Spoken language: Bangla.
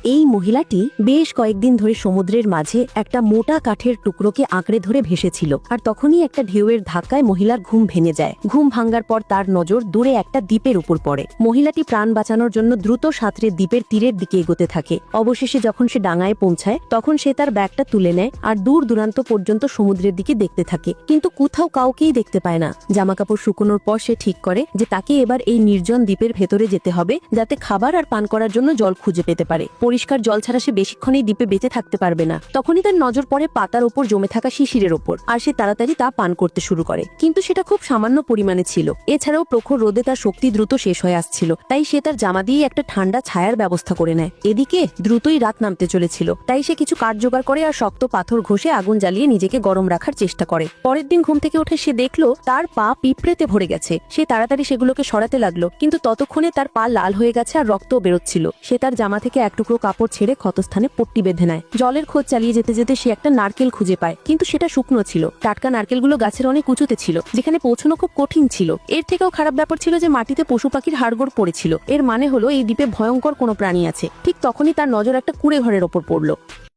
এই মহিলাটি বেশ কয়েকদিন ধরে সমুদ্রের মাঝে একটা মোটা কাঠের টুকরোকে আঁকড়ে ধরে ভেসেছিল, আর তখনই একটা ঢেউয়ের ধাক্কায় মহিলার ঘুম ভেঙে যায়। ঘুম ভাঙ্গার পর তার নজর দূরে একটা দ্বীপের উপর পড়ে। মহিলাটি প্রাণ বাঁচানোর জন্য দ্রুত সাঁতরে দ্বীপের তীরের দিকে এগোতে থাকে। অবশেষে যখন সে ডাঙায় পৌঁছায় তখন সে তার ব্যাগটা তুলে নেয় আর দূর দূরান্ত পর্যন্ত সমুদ্রের দিকে দেখতে থাকে, কিন্তু কোথাও কাউকেই দেখতে পায় না। জামাকাপড় শুকোনোর পর সে ঠিক করে যে তাকে এবার এই নির্জন দ্বীপের ভেতরে যেতে হবে, যাতে খাবার আর পান করার জন্য জল খুঁজে পেতে পারে। পরিষ্কার জল ছাড়া সে বেশিক্ষণ এই দ্বীপে বেঁচে থাকতে পারবে না। তখনই তার নজর পড়ে পাতার ওপর জমে থাকা শিশিরের ওপর, আর সে তাড়াতাড়ি তা পান করতে শুরু করে, কিন্তু সেটা খুব সামান্য পরিমাণে ছিল। এছাড়াও প্রখর রোদে তার শক্তি দ্রুত শেষ হয়ে আসছিল, তাই সে তার জামা দিয়ে একটা ঠান্ডা ছায়ার ব্যবস্থা করে নেয়। এদিকে দ্রুতই রাত নামতে চলেছিল, তাই সে কিছু কাঠ জোগাড় করে আর শক্ত পাথর ঘষে আগুন জ্বালিয়ে নিজেকে গরম রাখার চেষ্টা করে। পরের দিন ঘুম থেকে উঠে সে দেখলো তার পা পিঁপড়েতে ভরে গেছে। সে তাড়াতাড়ি সেগুলোকে সরাতে লাগলো, কিন্তু ততক্ষণে তার পা লাল হয়ে গেছে আর রক্তও বেরোচ্ছিল। সে তার জামা থেকে এক টুকরো কাপড় ছেড়ে ক্ষতস্থানে পট্টি বেঁধে নেয়। জলের খোঁজ চালিয়ে যেতে যেতে সে একটা নারকেল খুঁজে পায়, কিন্তু সেটা শুকনো ছিল। টাটকা নারকেলগুলো গাছের অনেক উঁচুতে ছিল, যেখানে পৌঁছানো খুব কঠিন ছিল। এর থেকেও খারাপ ব্যাপার ছিল যে মাটিতে পশু পাখির হাড়গোড় পড়েছিল। এর মানে হলো এই দ্বীপে ভয়ঙ্কর কোনো প্রাণী আছে। ঠিক তখনই তার নজর একটা কুঁড়ে ঘরের ওপর পড়লো।